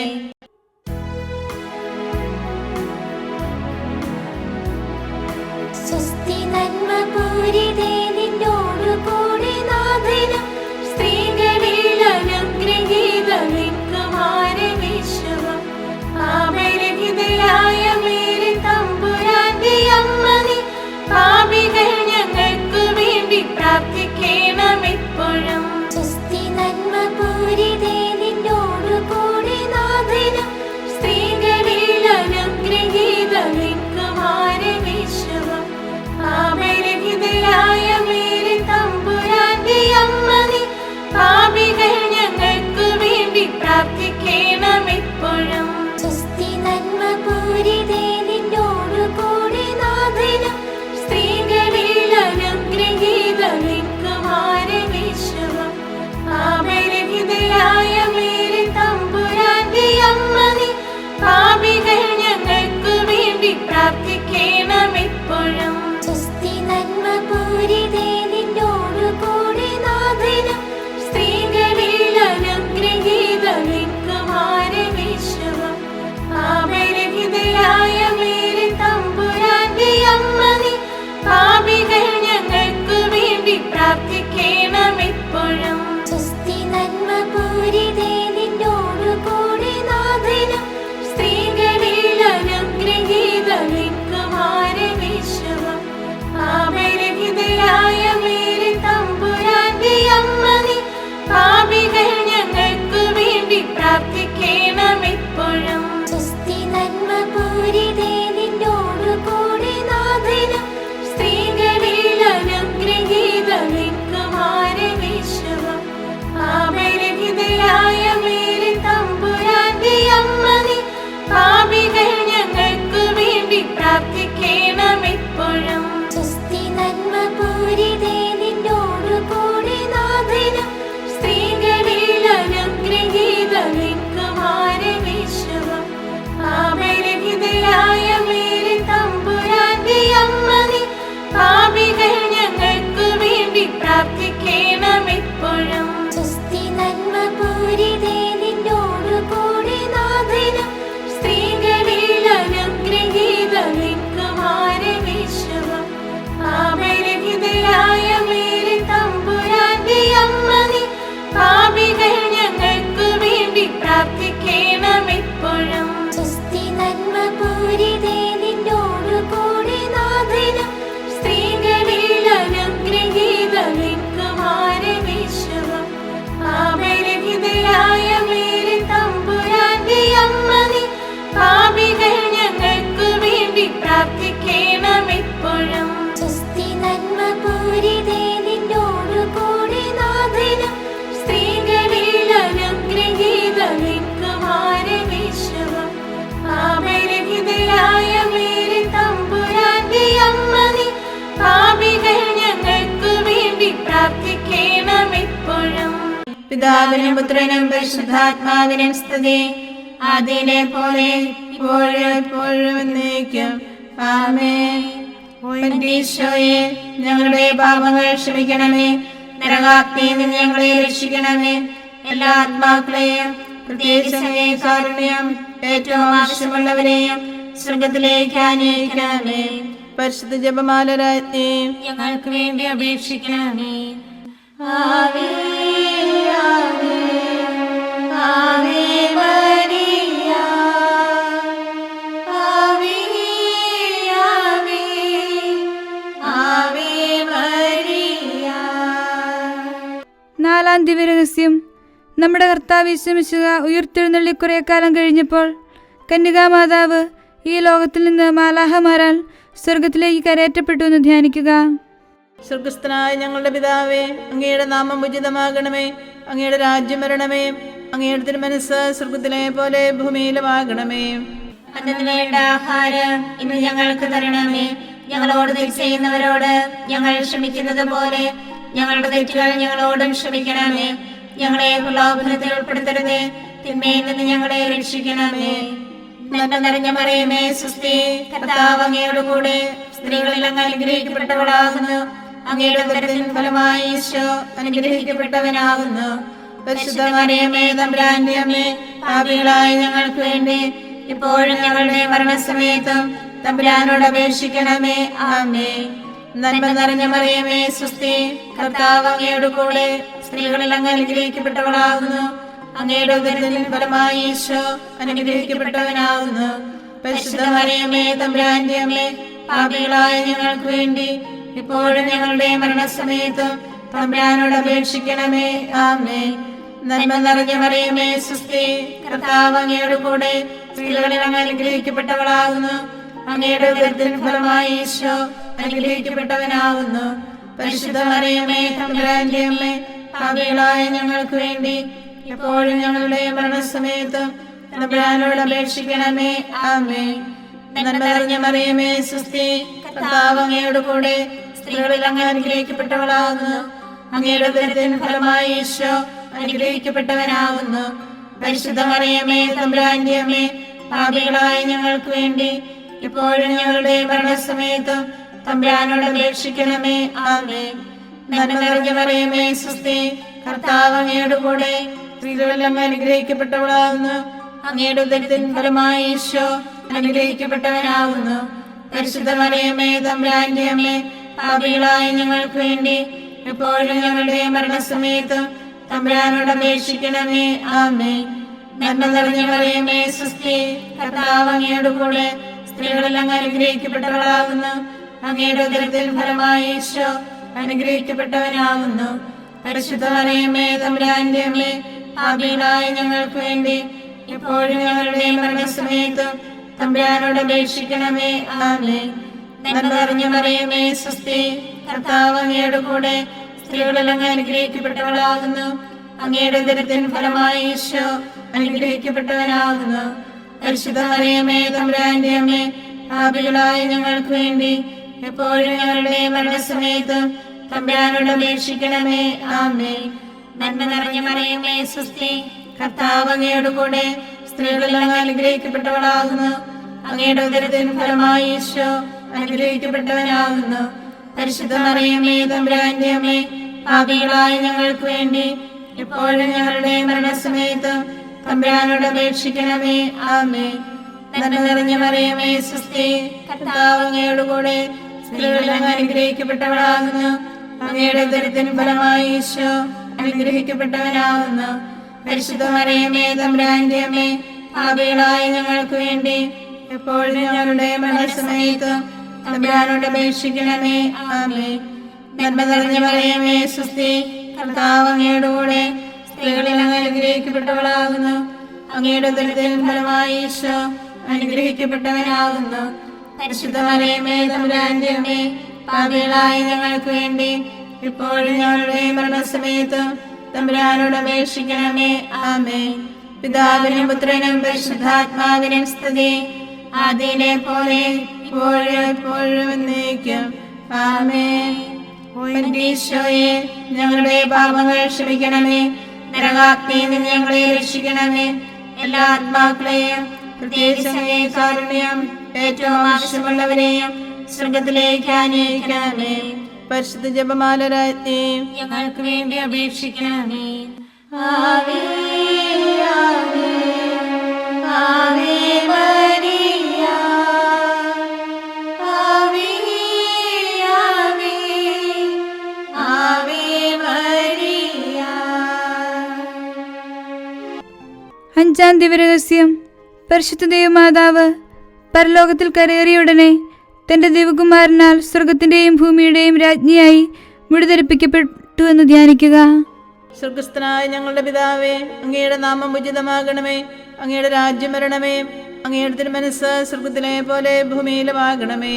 സ്വസ്തി നന്മ പൂരിതേ നിന്നോടു കൂടെ നാഥനും സ്ത്രീകളിൽ അനുഗ്രഹീതനിൻ കുമാരനീശുവും പാപരഹിതയായ മേരി തമ്പുരാന്റെ അമ്മ നീ പാപികൾ ഞങ്ങൾക്ക് വേണ്ടി പ്രാർത്ഥിക്കണമെപ്പോഴും. സ്വസ്തി നന്മ പൂരിതേ നിന്നോടു കൂടെ നാഥനും സ്ത്രീകളിൽ അനുഗ്രഹീതനിൻ കുമാരനീശുവും പാപരഹിതയായ മേരി തമ്പുരാന്റെ അമ്മ നീ പാപികൾ ഞങ്ങൾക്ക് വേണ്ടി പ്രാർത്ഥിക്കണമെപ്പോഴും. സ്വസ്തി നന്മ പൂരിതേ നിന്നോടു കൂടെ നാഥനും സ്ത്രീകളിൽ അനുഗ്രഹീതനിൻ കുമാരനീശുവും പാപരഹിതയായ മേരി തമ്പുരാന്റെ അമ്മ നീ പാപികൾ ഞങ്ങൾക്ക് വേണ്ടി പ്രാർത്ഥിക്കണമെപ്പോഴും. സ്വസ്തി നന്മ പൂരിതേ നിന്നോടു കൂടെ നാഥനും സ്ത്രീകളിൽ അനുഗ്രഹീതനിൻ കുമാരനീശുവും പാപരഹിതയായ പിതാവിനും പുത്രനും പരിശുദ്ധാത്മാവിനും സ്തുതി. ആദിയിലെ പോലെ ഇപ്പോഴും എപ്പോഴും എന്നേക്കും. ആമേൻ. ഈശോയെ, ഞങ്ങളുടെ പാപങ്ങൾ ക്ഷമിക്കണമേ. നരകാഗ്നിയിൽ നിന്ന് ഞങ്ങളെ രക്ഷിക്കണമേ. എല്ലാ ആത്മാക്കളെയും, പ്രത്യേകിച്ച് അങ്ങേ കാരുണ്യം ഏറ്റവും ആവശ്യമുള്ളവരെയും സ്വർഗത്തിലേക്ക് ആനയിക്കണമേ. പരിശുദ്ധ ജപമാല രാജ്ഞി, ഞങ്ങൾക്ക് വേണ്ടി അപേക്ഷിക്കണമേ. ആവേ ആവേ ആവേ മരിയ, ആവേ ആവേ ആവേ മരിയ. നാലാം ദിവ്യരഹസ്യം. നമ്മുടെ കർത്താവ് യേശു മിശിഹ ഉയിർത്തെഴുന്നള്ളി കുറേ കാലം കഴിഞ്ഞപ്പോൾ കന്യകാമാതാവ് ഈ ലോകത്തിൽ നിന്ന് മാലാഹമാരാൽ സ്വർഗത്തിലേക്ക് കരയേറ്റപ്പെട്ടു എന്ന് ധ്യാനിക്കുക. സ്വർഗസ്ഥനായ ഞങ്ങളുടെ പിതാവേ, അങ്ങയുടെ നാമം ഉചിതമാകണമേ. അങ്ങയുടെ രാജ്യം വരണമേ. അങ്ങയുടെ തിരുമനസ്സ് സ്വർഗത്തിലെ പോലെ ഭൂമിയിലുമാകണമേ. അന്നത്തിന് വേണ്ട ആഹാരം ഇന്ന് ഞങ്ങൾക്ക് തരണമേ. ഞങ്ങളോട് തെറ്റ് ചെയ്യുന്നവരോട് ഞങ്ങൾ ക്ഷമിക്കുന്നത് പോലെ ഞങ്ങളുടെ തെറ്റുകൾ ഞങ്ങളോടും ക്ഷമിക്കണമേ. ഞങ്ങളെ പ്രലോഭനത്തിൽ ഉൾപ്പെടുത്തരുതേ, തിന്മയിൽ നിന്ന് ഞങ്ങളെ രക്ഷിക്കണമേ. നന്മ നിറഞ്ഞ മറിയമേ, സ്വസ്തി, കർത്താവ് അങ്ങയോട് കൂടെ സ്ത്രീകളിൽ അങ്ങ് അനുഗ്രഹിക്കപ്പെട്ടവളാകുന്നു. അങ്ങയുടെ ഉദരത്തിൻ ഫലമായി ഈശോ അനുഗ്രഹിക്കപ്പെട്ടവനാകുന്നു. പരിശുദ്ധ മറിയമേ, തമ്പുരാന്റെ അമ്മേ, പാപികളായ ഞങ്ങൾക്ക് വേണ്ടി ഇപ്പോഴും ഞങ്ങളുടെ മരണസമയത്തും തമ്പുരാനോട് അപേക്ഷിക്കണമേ. ആമേൻ. നന്മ നിറഞ്ഞ മറിയമേ, സ്വസ്തി, കർത്താവ് അങ്ങയോട് കൂടെ സ്ത്രീകളിൽ അങ്ങ് അനുഗ്രഹിക്കപ്പെട്ടവളാകുന്നു. അങ്ങയുടെ ഉദരത്തിൻ ഫലമായി ഈശോ അനുഗ്രഹിക്കപ്പെട്ടവനാകുന്നു. പരിശുദ്ധ മറിയമേ, തമ്പുരാന്റെ അമ്മേ, പാപികളായ ഞങ്ങൾക്ക് വേണ്ടി ഇപ്പോഴും ഞങ്ങളുടെ മരണസമയത്തും തമ്പുരാനോട് അപേക്ഷിക്കണമേ. ആമേൻ. നന്മ നിറഞ്ഞ മറിയമേ, സ്വസ്തി, കർത്താവ് അങ്ങയോട് കൂടെ സ്ത്രീകളിൽ അങ്ങ് അനുഗ്രഹിക്കപ്പെട്ടവളാകുന്നു. അങ്ങയുടെ ഉദരത്തിൻ ഫലമായി ഈശോ അനുഗ്രഹിക്കപ്പെട്ടവനാകുന്നു. പരിശുദ്ധ മറിയമേ, തമ്പുരാന്റെ അമ്മേ, പാപികളായ ഞങ്ങൾക്ക് വേണ്ടി ഇപ്പോഴും ഞങ്ങളുടെ മരണസമയത്തും തമ്പുരാനോട് അപേക്ഷിക്കണമേ. ആമേൻ. നന്മ നിറഞ്ഞ മറിയമേ, സ്വസ്തി, കർത്താവ് അങ്ങയോട് കൂടെ സ്ത്രീകളിൽ അങ്ങ് അനുഗ്രഹിക്കപ്പെട്ടവളാകുന്നു. അങ്ങയുടെ ഉദരത്തിൻ ഫലമായി ഈശോ അനുഗ്രഹിക്കപ്പെട്ടവനാകുന്നു. പരിശുദ്ധ മറിയമേ, തമ്പുരാന്റെ അമ്മേ, പാപികളായ ഞങ്ങൾക്ക് വേണ്ടി ഇപ്പോഴും ഞങ്ങളുടെ മരണസമയത്തും തമ്പുരാനോട് അപേക്ഷിക്കണമേ. ആമേൻ. നന്മ നിറഞ്ഞ മറിയമേ, സ്വസ്തി, കർത്താവ് അങ്ങയോട് കൂടെ സ്ത്രീകളിൽ അങ്ങ് അനുഗ്രഹിക്കപ്പെട്ടവളാകുന്നു. അങ്ങയുടെ ഉദരത്തിൻ ഫലമായി ഈശോ അനുഗ്രഹിക്കപ്പെട്ടവനാകുന്നു. പരിശുദ്ധ മറിയമേ, തമ്പുരാന്റെ അമ്മേ, പാപികളായ ഞങ്ങൾക്ക് വേണ്ടി ഇപ്പോഴും ഞങ്ങളുടെ മരണസമയത്തും തമ്പുരാനോട് അപേക്ഷിക്കണമേ. ആമേൻ. നന്മ നിറഞ്ഞ മറിയമേ, സ്വസ്തി, കർത്താവ് അങ്ങയോട് കൂടെ സ്ത്രീകളിൽ അങ്ങ് അനുഗ്രഹിക്കപ്പെട്ടവളാകുന്നു. അങ്ങയുടെ ഉദരത്തിൻ ഫലമായി ഈശോ അനുഗ്രഹിക്കപ്പെട്ടവനാകുന്നു. പരിശുദ്ധ മറിയമേ, തമ്പുരാന്റെ അമ്മേ, പാപികളായ ഞങ്ങൾക്ക് വേണ്ടി ഇപ്പോഴും ഞങ്ങളുടെ മരണസമയത്തും തമ്പുരാനോട് അപേക്ഷിക്കണമേ. ആമേൻ. നന്മ നിറഞ്ഞ മറിയമേ, സ്വസ്തി, കർത്താവ് അങ്ങയോട് കൂടെ സ്ത്രീകളിൽ അങ്ങ് അനുഗ്രഹിക്കപ്പെട്ടവളാകുന്നു. അങ്ങയുടെ ഉദരത്തിൻ ഫലമായി ഈശോ അനുഗ്രഹിക്കപ്പെട്ടവനാകുന്നു. പരിശുദ്ധ മറിയമേ, തമ്പുരാന്റെ അമ്മേ, പാപികളായ ഞങ്ങൾക്ക് വേണ്ടി എപ്പോഴും ഞങ്ങളുടെ മരണസമയത്തും തമ്പുരാനോട് അപേക്ഷിക്കണമേ. ആമേൻ. നന്മ നിറഞ്ഞ മറിയമേ, സ്വസ്തി, കർത്താവ് അങ്ങയോട് കൂടെ സ്ത്രീകളിൽ അങ്ങ് അനുഗ്രഹിക്കപ്പെട്ടവളാകുന്നു. അങ്ങയുടെ ഉദരത്തിൻ ഫലമായി ഈശോ അനുഗ്രഹിക്കപ്പെട്ടവനാകുന്നു. പരിശുദ്ധ മറിയമേ, തമ്പുരാന്റെ അമ്മേ, പാപികളായ ഞങ്ങൾക്ക് വേണ്ടി ഇപ്പോഴും ഞങ്ങളുടെ മരണസമയത്തും തമ്പുരാനോട് അപേക്ഷിക്കണമേ. ആമേൻ. നന്മ നിറഞ്ഞ മറിയമേ, സ്വസ്തി, കർത്താവ് അങ്ങയോട് കൂടെ സ്ത്രീകളിൽ അങ്ങ് അനുഗ്രഹിക്കപ്പെട്ടവളാകുന്നു. അങ്ങയുടെ ഉദരത്തിൻ ഫലമായി ഈശോ അനുഗ്രഹിക്കപ്പെട്ടവനാകുന്നു. പരിശുദ്ധ മറിയമേ, തമ്പുരാന്റെ അമ്മേ, പാപികളായ ഞങ്ങൾക്ക് വേണ്ടി എപ്പോഴും ഞങ്ങളുടെ മരണസമയത്തും തമ്പുരാനോട് അപേക്ഷിക്കണമേ. ആമേൻ. നന്മ നിറഞ്ഞ മറിയമേ, സ്വസ്തി, കർത്താവ് അങ്ങയോട് കൂടെ സ്ത്രീകളിൽ അങ്ങ് അനുഗ്രഹിക്കപ്പെട്ടവളാകുന്നു. അങ്ങയുടെ ഉദരത്തിൻ ഫലമായി ഈശോ അനുഗ്രഹിക്കപ്പെട്ടവനാകുന്നു. പരിശുദ്ധ മറിയമേ, തമ്പുരാന്റെ അമ്മേ, പാപികളായ ഞങ്ങൾക്ക് വേണ്ടി ഇപ്പോഴും ഞങ്ങളുടെ മരണസമയത്തും തമ്പുരാനോട് അപേക്ഷിക്കണമേ. ആമേൻ. പിതാവിനും പുത്രനും പരിശുദ്ധാത്മാവിനും സ്തുതി. ആദിയിലെ പോലെ ഇപ്പോഴും എപ്പോഴും എന്നേക്കും. ആമേൻ. ഈശോയെ, ഞങ്ങളുടെ പാപങ്ങൾ ക്ഷമിക്കണമേ. നരകാഗ്നിയിൽ നിന്ന് ഞങ്ങളെ രക്ഷിക്കണമേ. എല്ലാ ആത്മാക്കളെയും പ്രത്യേകിച്ച് അങ്ങേ കാരുണ്യം ഏറ്റവും ആവശ്യമുള്ളവരെയും സ്വർഗത്തിലേക്ക് ആനയിക്കണമേ. പരിശുദ്ധ ജപമാല രാജ്ഞി ഞങ്ങൾക്ക് വേണ്ടി അപേക്ഷിക്കണമേ. ആവേ ആവേ ആവേ മരിയ ആവേ ആവേ ആവേ മരിയ. അഞ്ചാം ദിവരഹസ്യം. പരിശുദ്ധ ദൈവമാതാവ് പരലോകത്തിൽ കരയേറിയുടനെ തന്റെ ദൈവകുമാരനാൽ സ്വർഗത്തിന്റെയും ഭൂമിയുടെയും രാജ്ഞിയായി മുടിധരിപ്പിക്കപ്പെട്ടു എന്ന് ധ്യാനിക്കുക. സ്വർഗസ്ഥനായ ഞങ്ങളുടെ പിതാവേ, അങ്ങയുടെ നാമം ഉചിതമാകണമേ. അങ്ങയുടെ രാജ്യം വരണമേ. അങ്ങയുടെ തിരുമനസ്സ് സ്വർഗത്തിലെ പോലെ ഭൂമിയിലുമാകണമേ.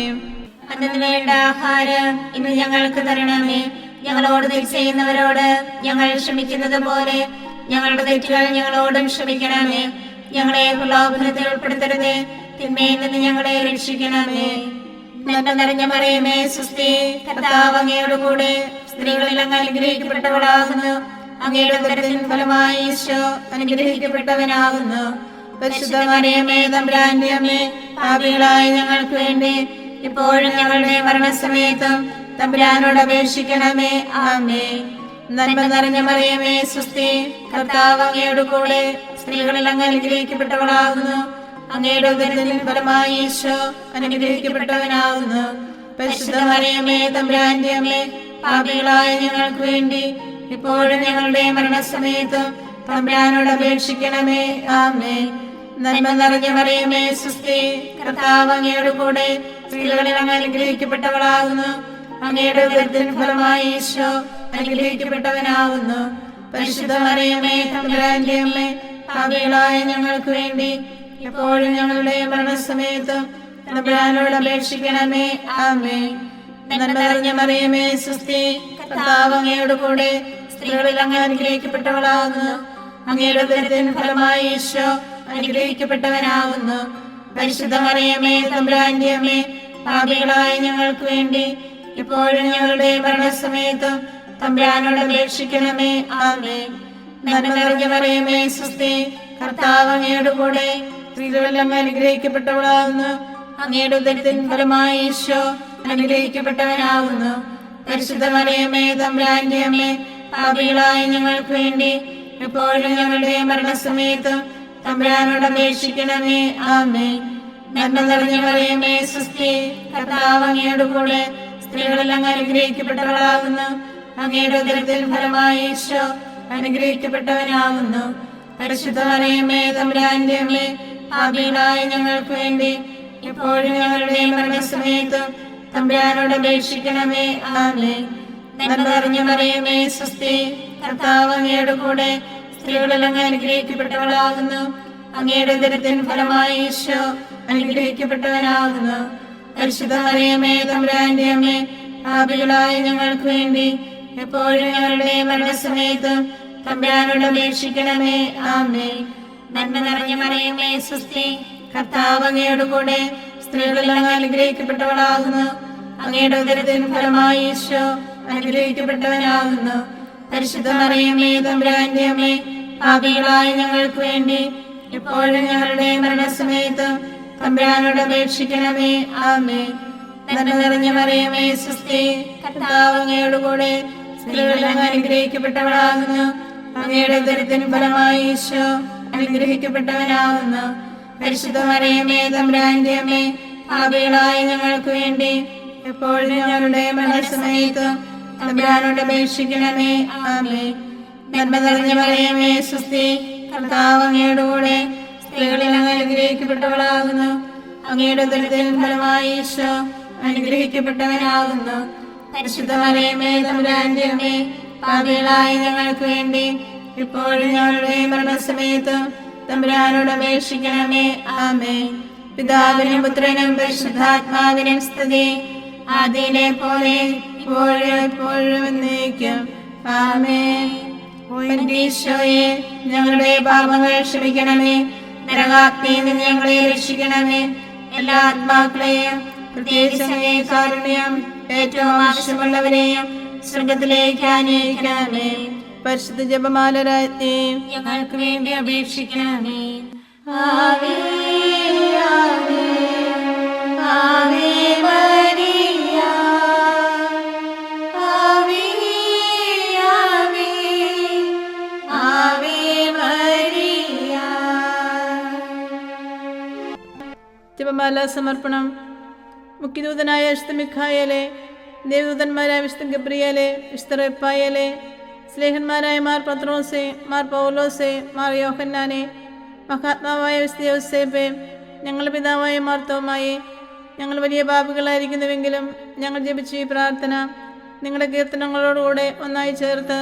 അന്നു വേണ്ട ആഹാരം ഇന്ന് ഞങ്ങൾക്ക് തരണമേ. ഞങ്ങളോട് തെറ്റ് ചെയ്യുന്നവരോട് ഞങ്ങൾ ക്ഷമിക്കുന്നത് പോലെ ഞങ്ങളുടെ തെറ്റുകൾ ഞങ്ങളോടും ക്ഷമിക്കണമേ. ഞങ്ങളെ പ്രലോഭനത്തിൽ ഉൾപ്പെടുത്തരുതേ, തിന്മയിൽ നിന്ന് ഞങ്ങളെ രക്ഷിക്കണമേ. നന്മ നിറഞ്ഞ മറിയമേ, സ്വസ്തി, കർത്താവ് അങ്ങയോട് കൂടെ സ്ത്രീകളിൽ അങ്ങ് അനുഗ്രഹിക്കപ്പെട്ടവളാകുന്നു. അങ്ങയുടെ ഉദരത്തിൻ ഫലമായി ഈശോ അനുഗ്രഹിക്കപ്പെട്ടവനാകുന്നു. പരിശുദ്ധ മറിയമേ, തമ്പുരാന്റെ അമ്മേ, പാപികളായ ഞങ്ങൾക്ക് വേണ്ടി ഇപ്പോഴും ഞങ്ങളുടെ മരണസമയത്തും തമ്പുരാനോട് അപേക്ഷിക്കണമേ. ആമേൻ. നന്മ നിറഞ്ഞ മറിയമേ, സ്വസ്തി, കർത്താവ് അങ്ങയോട് കൂടെ സ്ത്രീകളിൽ അങ്ങ് അനുഗ്രഹിക്കപ്പെട്ടവളാകുന്നു. അങ്ങയുടെ ഉദരത്തിൻ ഫലമായി ഈശോ അനുഗ്രഹിക്കപ്പെട്ടവനാകുന്നു. പരിശുദ്ധ മറിയമേ, തമ്പുരാന്റെ അമ്മേ, പാപികളായ ഞങ്ങൾക്ക് വേണ്ടി ഇപ്പോഴും ഞങ്ങളുടെ മരണസമയത്തും തമ്പുരാനോട് അപേക്ഷിക്കണമേ. ആമേൻ. നന്മ നിറഞ്ഞ മറിയമേ, സ്വസ്തി, കർത്താവ് അങ്ങയോട് കൂടെ സ്ത്രീകളിൽ അങ്ങ് അനുഗ്രഹിക്കപ്പെട്ടവളാകുന്നു. അങ്ങയുടെ ഉദരത്തിൻ ഫലമായി ഈശോ അനുഗ്രഹിക്കപ്പെട്ടവനാകുന്നു. പരിശുദ്ധ മറിയമേ, തമ്പുരാന്റെ അമ്മേ, പാപികളായ ഞങ്ങൾക്ക് വേണ്ടി ഇപ്പോഴും ഞങ്ങളുടെ മരണസമയത്തും തമ്പുരാനോട് അപേക്ഷിക്കണമേ. ആമേൻ. നന്മ നിറഞ്ഞ മറിയമേ, സ്വസ്തി, കർത്താവ് അങ്ങയോട് കൂടെ സ്ത്രീകളിൽ അങ്ങ് അനുഗ്രഹിക്കപ്പെട്ടവളാകുന്നു. അങ്ങയുടെ ഉദരത്തിൻ ഫലമായി ഈശോ അനുഗ്രഹിക്കപ്പെട്ടവനാകുന്നു. പരിശുദ്ധ മറിയമേ, തമ്പുരാന്റെ അമ്മേ, പാപികളായ ഞങ്ങൾക്ക് വേണ്ടി ഇപ്പോഴും ഞങ്ങളുടെ മരണസമയത്തും തമ്പുരാനോട് അപേക്ഷിക്കണമേ. ആമേൻ. നന്മ നിറഞ്ഞ മറിയമേ, സ്വസ്തി, കർത്താവ് അങ്ങയോട് കൂടെ സ്ത്രീകളിൽ അങ്ങ് അനുഗ്രഹിക്കപ്പെട്ടവളാകുന്നു. അങ്ങയുടെ ഉദരത്തിൻ ഫലമായി ഈശോ അനുഗ്രഹിക്കപ്പെട്ടവനാകുന്നു. പരിശുദ്ധ മറിയമേ, തമ്പുരാന്റെ അമ്മേ, പാപികളായ ഞങ്ങൾക്ക് വേണ്ടി ഇപ്പോഴും ഞങ്ങളുടെ മരണസമയത്തും തമ്പുരാനോട് അപേക്ഷിക്കണമേ. ആമേൻ. നന്മ നിറഞ്ഞ മറിയമേ, സ്വസ്തി, കർത്താവ് അങ്ങയോട് കൂടെ സ്ത്രീകളിൽ അങ്ങ് അനുഗ്രഹിക്കപ്പെട്ടവളാകുന്നു. അങ്ങയുടെ ഉദരത്തിൻ ഫലമായി ഈശോ അനുഗ്രഹിക്കപ്പെട്ടവനാകുന്നു. പരിശുദ്ധ മറിയമേ, തമ്പുരാന്റെ അമ്മേ, പാപികളായ ഞങ്ങൾക്ക് വേണ്ടി ഇപ്പോഴും ഞങ്ങളുടെ മരണസമയത്തും തമ്പുരാനോട് അപേക്ഷിക്കണമേ. ആമേൻ. നന്മ നിറഞ്ഞ മറിയമേ, സ്വസ്തി, കർത്താവ് അങ്ങയോട് കൂടെ സ്ത്രീകളിൽ അങ്ങ് അനുഗ്രഹിക്കപ്പെട്ടവളാകുന്നു. അങ്ങയുടെ ഉദരത്തിൻ ഫലമായി ഈശോ അനുഗ്രഹിക്കപ്പെട്ടവനാകുന്നു. പരിശുദ്ധ മറിയമേ, തമ്പുരാന്റെ അമ്മേ, പാപികളായ ഞങ്ങൾക്ക് വേണ്ടി എപ്പോഴും ഞങ്ങളുടെ മരണസമയത്തും തമ്പുരാനോട് അപേക്ഷിക്കണമേ. ആമേൻ. നന്മ നിറഞ്ഞ മറിയമേ, സ്വസ്തി, കർത്താവ് അങ്ങയോട് കൂടെ സ്ത്രീകളിൽ അങ്ങ് അനുഗ്രഹിക്കപ്പെട്ടവളാകുന്നു. അങ്ങയുടെ ഉദരത്തിൻ ഫലമായി ഈശോ അനുഗ്രഹിക്കപ്പെട്ടവനാകുന്നു. പരിശുദ്ധ മറിയമേ, തമ്പുരാന്റെ അമ്മേ, പാപികളായ ഞങ്ങൾക്ക് വേണ്ടി ഇപ്പോഴും ഞങ്ങളുടെ മരണസമയത്തും തമ്പുരാനോട് അപേക്ഷിക്കണമേ. ആമേൻ. നന്മ നിറഞ്ഞ മറിയമേ, സ്വസ്തി, കർത്താവ് അങ്ങയോട് കൂടെ സ്ത്രീകളിൽ അങ്ങ് അനുഗ്രഹിക്കപ്പെട്ടവളാകുന്നു. അങ്ങയുടെ ഉദരത്തിൻ ഫലമായി ഈശോ അനുഗ്രഹിക്കപ്പെട്ടവനാകുന്നു. പരിശുദ്ധ മറിയമേ, തമ്പുരാന്റെ അമ്മേ, പാപികളായ ഞങ്ങൾക്ക് വേണ്ടി എപ്പോഴും ഞങ്ങളുടെ മരണസമയത്തും തമ്പുരാനോട് അപേക്ഷിക്കണമേ. ആമേൻ. നന്മ നിറഞ്ഞ മറിയമേ, സ്വസ്തി, കർത്താവ് അങ്ങയോട് കൂടെ സ്ത്രീകളിൽ അങ്ങ് അനുഗ്രഹിക്കപ്പെട്ടവളാകുന്നു. അങ്ങയുടെ ഉദരത്തിൻ ഫലമായി ഈശോ അനുഗ്രഹിക്കപ്പെട്ടവനാകുന്നു. പരിശുദ്ധ മറിയമേ, തമ്പുരാന്റെ അമ്മേ, പാപികളായ ഞങ്ങൾക്ക് വേണ്ടി ഇപ്പോഴും ഞങ്ങളുടെ മരണസമയത്തും തമ്പുരാനോട് അപേക്ഷിക്കണമേ. ആമേൻ. പിതാവിനും പുത്രനും പരിശുദ്ധാത്മാവിനും സ്തുതി, ആദിയിലെ പോലെ ഇപ്പോഴും എപ്പോഴും എന്നേക്കും. ആമേൻ. ഈശോയെ, ഞങ്ങളുടെ പാപങ്ങൾ ക്ഷമിക്കണമേ. നരകാഗ്നിയിൽ നിന്ന് ഞങ്ങളെ രക്ഷിക്കണമേ. എല്ലാ ആത്മാക്കളെയും പ്രത്യേകിച്ച് അങ്ങേ കാരുണ്യം ഏറ്റവും ആവശ്യമുള്ളവരെയും സ്വർഗത്തിലേക്ക് ആനയിക്കണമേ. പരിശുദ്ധ ജപമാല രാജ്ഞി, ഞങ്ങൾക്ക് വേണ്ടി അപേക്ഷിക്കണമേ. ആവേ ആവേ ആവേ മരിയ ആവേ ആവേ ആവേ മരിയ. ജപമാല സമർപ്പണം. മുഖ്യദൂതനായ വിശുദ്ധ മിഖായേലെ, ദേവദൂതന്മാരായ വിശുദ്ധ ഗബ്രിയേലെ, വിശുദ്ധ റഫായേലെ, സ്ലേഹന്മാരായ മാർ പത്രോസെ, മാർ പൗലോസെ, മാർ യോഹന്നാനെ, മഹാത്മാവായ വിശുദ്ധ യോസേപ്പെ, ഞങ്ങളുടെ പിതാവായ മാർ തോമായെ, ഞങ്ങൾ വലിയ പാപികളായിരിക്കുന്നുവെങ്കിലും ഞങ്ങൾ ജപിച്ച ഈ പ്രാർത്ഥന നിങ്ങളുടെ കീർത്തനങ്ങളോടുകൂടെ ഒന്നായി ചേർത്ത്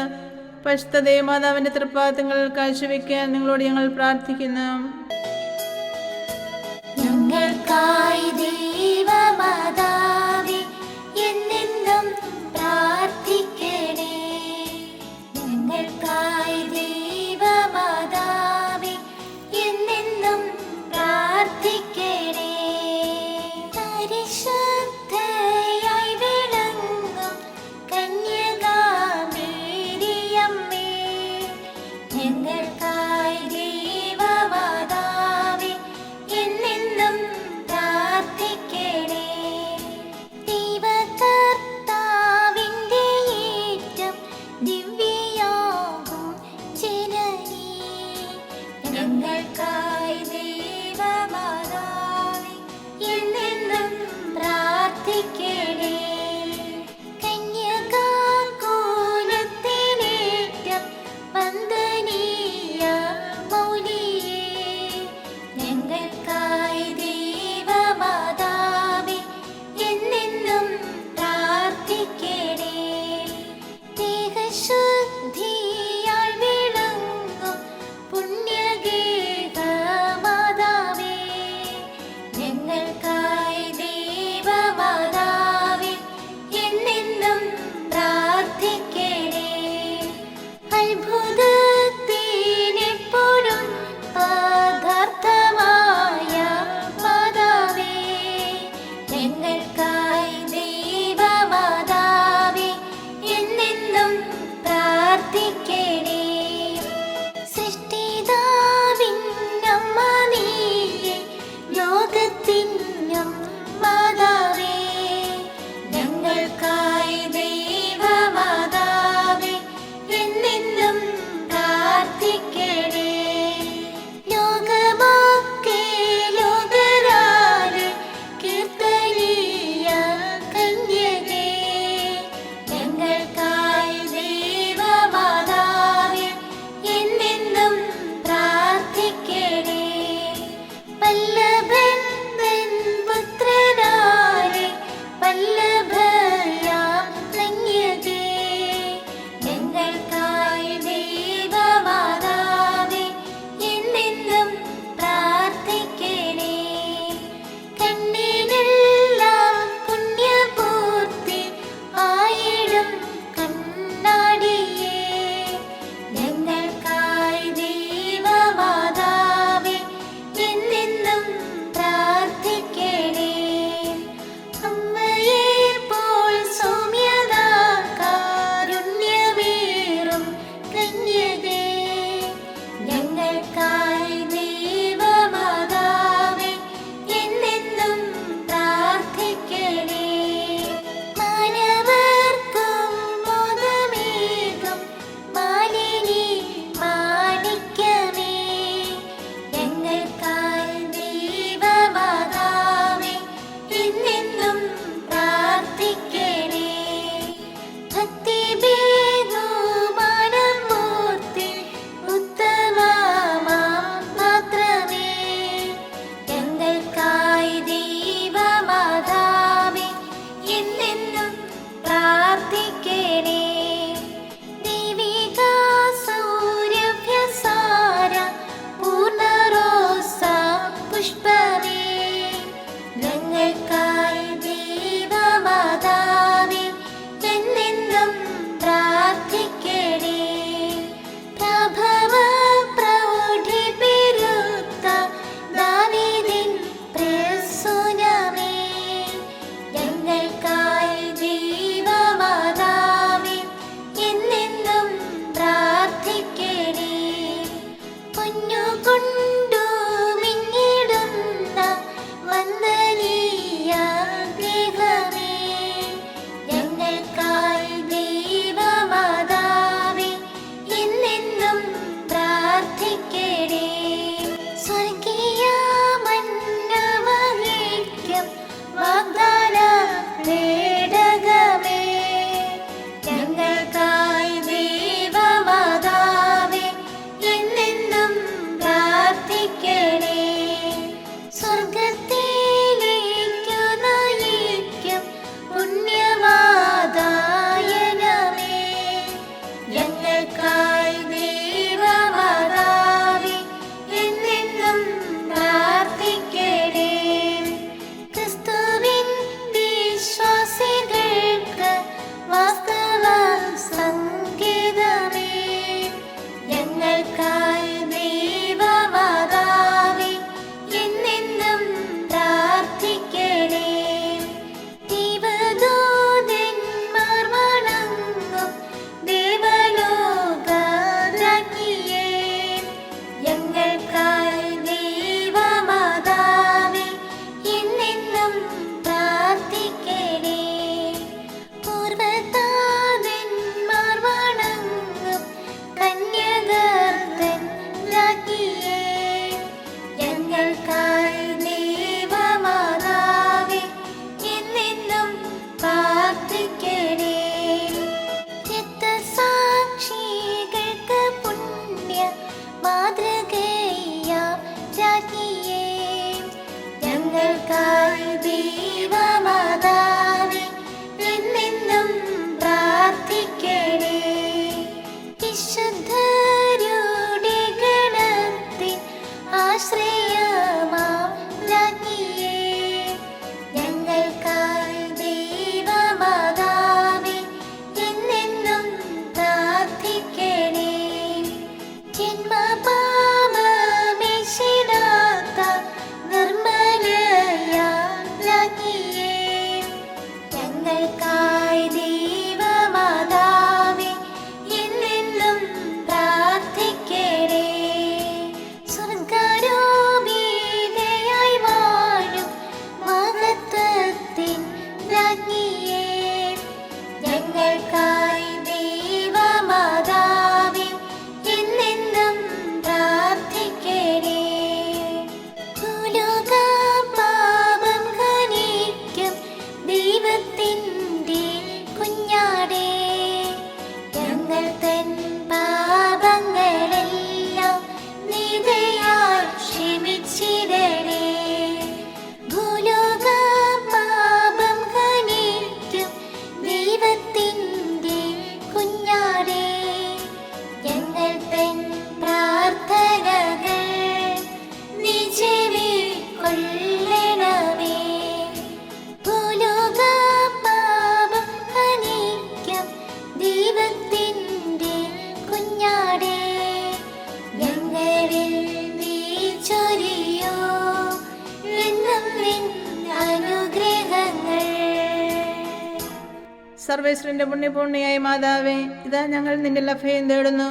പരിശുദ്ധ ദേവമാതാവിൻ്റെ തൃപ്പാദങ്ങളിൽ കാഴ്ചവെക്കാൻ നിങ്ങളോട് ഞങ്ങൾ പ്രാർത്ഥിക്കുന്നു. ഞങ്ങൾക്കായി ദൈവമാതാവേ എന്നെന്നും പ്രാർത്ഥിക്കണേ. ഞങ്ങൾക്കായി ദൈവമാതാവേ എന്നെന്നും പ്രാർത്ഥിക്കണേ. പരിശുദ്ധയായി വിളങ്ങും കന്യകാമേരിയമ്മേ, ഞങ്ങൾക്കായി ദൈവമാതാവേ എന്നെന്നും പ്രാർത്ഥിക്കണേ. ഞങ്ങൾക്കായി ദൈവമാതാവേ എന്നെന്നും പ്രാർത്ഥിക്കണേ. ഭൂലോക പാപം ഖനിക്കും ദൈവത്തിൻ്റെ കുഞ്ഞാടേ, ഞങ്ങൾ തൻ പാപങ്ങളെല്ലാം നിദയാൽ ക്ഷമിച്ചിടണേ. ഭൂലോക പാപം ഖനിക്കും ദൈവത്തിൻ്റെ കുഞ്ഞാടേ, ഞങ്ങൾ തൻ പ്രാർത്ഥനകൾ നീ ചെവിക്കൊള്ളണമേ. ഭൂലോക പാപം ഖനിക്കും ദൈവത്തിൻ്റെ കുഞ്ഞാടേ, ഞങ്ങളിൽ നീ ചൊരിയോ എന്നും നിൻ അനുഗ്രഹങ്ങൾ. സർവേശ്വരന്റെ പുണ്യപൂർണിയായ മാതാവേ, ഇതാ ഞങ്ങൾ നിന്റെ അഭയം തേടുന്നു.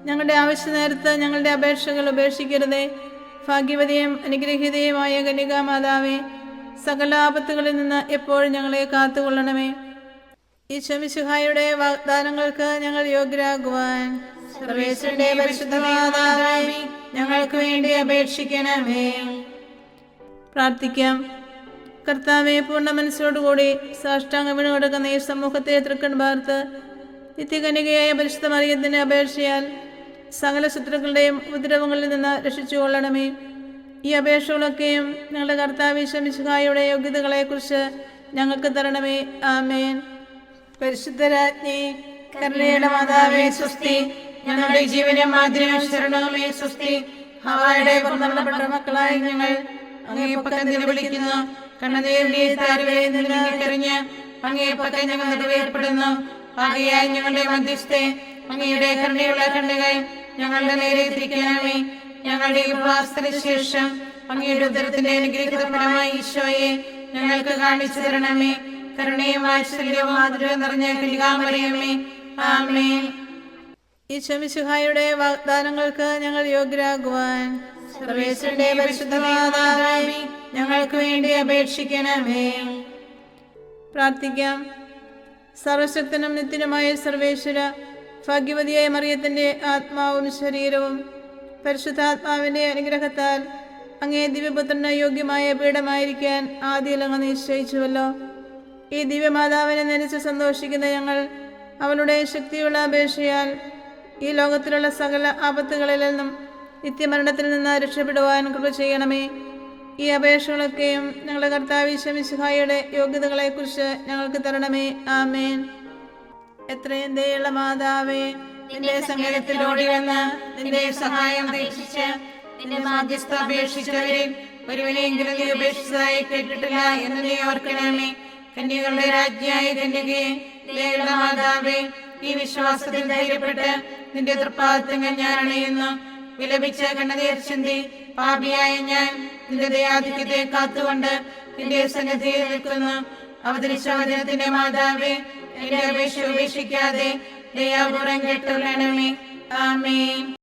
ഞങ്ങളുടെ ആവശ്യ നേരത്ത് ഞങ്ങളുടെ അപേക്ഷകൾ ഉപേക്ഷിക്കരുതേ. ഭാഗ്യവതിയും അനുഗ്രഹീതയുമായ കന്യകാ മാതാവേ, സകല ആപത്തുകളിൽ നിന്ന് എപ്പോഴും ഞങ്ങളെ കാത്തുകൊള്ളണമേ. ഈശോ മിശിഹായുടെ വാഗ്ദാനങ്ങൾക്ക് ഞങ്ങൾ യോഗ്യരാകുവാൻ സർവേശ്വരന്റെ പരിശുദ്ധ മാതാവേ, ഞങ്ങൾക്ക് വേണ്ടി അപേക്ഷിക്കണമേ. പ്രാർത്ഥിക്കാം. കർത്താവെ, പൂർണ്ണ മനസ്സോടുകൂടി സാഷ്ടാംഗം വീണ് കൊടുക്കുന്ന ഈ സമൂഹത്തെ തൃക്കൺ പാർത്ത് നിത്യകന്യകയായ പരിശുദ്ധ മറിയത്തിന്റെ അപേക്ഷയാൽ സകല ശത്രുക്കളുടെയും ഉപദ്രവങ്ങളിൽ നിന്ന് രക്ഷിച്ചുകൊള്ളണമേ. ഈ അപേക്ഷകളൊക്കെയും ഞങ്ങളുടെ കർത്താവ് ഈശോ മിശിഹായുടെ യോഗ്യതകളെക്കുറിച്ച് ഞങ്ങൾക്ക് തരണമേ. ആമേൻ. പരിശുദ്ധരാജ്ഞി, കരുണയുടെ മാതാവേ സ്വസ്തി. ഞങ്ങളുടെ ജീവനും മാതിരിയും ശരണവുമേ സ്വസ്തി. ഹവായുടെ പുറന്തള്ളപ്പെട്ട മക്കളായ ഞങ്ങൾ അങ്ങേ പക്കം വിളിക്കുന്നു. കണ്ണുനീരിന്റെ താരുവേ നീങ്ങിക്കറിഞ്ഞ് അങ്ങേ പക്കം ഞങ്ങൾ നെടുവേർപ്പെടുന്നു. ആകയാൽ ഞങ്ങളുടെ മധ്യസ്ഥെ അങ്ങയുടെ കരുണയുള്ള കണ്ണുകൾ ഞങ്ങളുടെ നേരെ തിരിക്കണമേ. ഞങ്ങളുടെ ഉപവാസത്തിന് ശേഷം അങ്ങയുടെ ഉദരത്തിന്റെ അനുഗ്രഹിത ഫലമായി ഈശോയെ ഞങ്ങൾക്ക് കാണിച്ചു തരണമേ. കരുണയും വാത്സല്യവും മാധുര്യവും നിറഞ്ഞ കന്യകാമറിയമേ, ആമേൻ. ഈശോ മിശിഹായുടെ വാഗ്ദാനങ്ങൾക്ക് ഞങ്ങൾ യോഗ്യരാകുവാൻ സർവേശ്വരന്റെ പരിശുദ്ധ മാതാവേ, ഞങ്ങൾക്ക് വേണ്ടി അപേക്ഷിക്കണമേ. പ്രാർത്ഥിക്കാം. സർവശക്തനും നിത്യനുമായ സർവേശ്വര, ഭാഗ്യവതിയായ മറിയത്തിന്റെ ആത്മാവും ശരീരവും പരിശുദ്ധാത്മാവിന്റെ അനുഗ്രഹത്താൽ അങ്ങേ ദിവ്യപുത്രന് യോഗ്യമായ പീഠമായിരിക്കാൻ ആദ്യം അങ്ങ് നിശ്ചയിച്ചുവല്ലോ. ഈ ദിവ്യമാതാവിനെ നനച്ച് സന്തോഷിക്കുന്ന ഞങ്ങൾ അവളുടെ ശക്തിയുള്ള അപേക്ഷയാൽ ഈ ലോകത്തിലുള്ള സകല ആപത്തുകളിൽ നിന്നും നിത്യമരണത്തിൽ നിന്ന് രക്ഷപ്പെടുവാൻ കൃപ ചെയ്യണമേ. ഈ അപേക്ഷകളൊക്കെയും ഞങ്ങളുടെ കർത്താവ് ഈശോ മിശിഹായുടെ യോഗ്യതകളെക്കുറിച്ച് ഞങ്ങൾക്ക് തരണമേ. ആമേൻ. എത്രയും ദയുള്ള മാതാവേ, നിന്റെ സങ്കേതത്തിൽ ഓടി വന്ന് നിന്റെ സഹായം അപേക്ഷിച്ച് നിന്റെ മാധ്യസ്ഥ അപേക്ഷിച്ചവരിൽ ഒരുവനെങ്കിലും നീ ഉപേക്ഷിച്ചതായി കേട്ടിട്ടില്ല എന്ന് നീ ഓർക്കണമേ. കന്യകളുടെ രാജ്ഞിയായ കന്യകയെ, ദയുള്ള മാതാവേ, ഈ വിശ്വാസത്തിൽ ധൈര്യപ്പെട്ട് നിന്റെ തൃപ്പാദത്തങ്ങൾ ഞാൻ അണയുന്നു. വിലപിച്ച കണ്ണുനീർ ചിന്തി പാപിയായ ഞാൻ നിന്റെ ദയാധിക്യത്തെ കാത്തുകൊണ്ട് നിന്റെ സന്നിധിയിൽ നിൽക്കുന്നു. അവതരിച്ച വചനത്തിന്റെ മാതാവേ, എന്റെ അപേക്ഷ ഉപേക്ഷിക്കാതെ ദയാപൂർവം കേട്ടുകൊള്ളണമേ. ആമേൻ.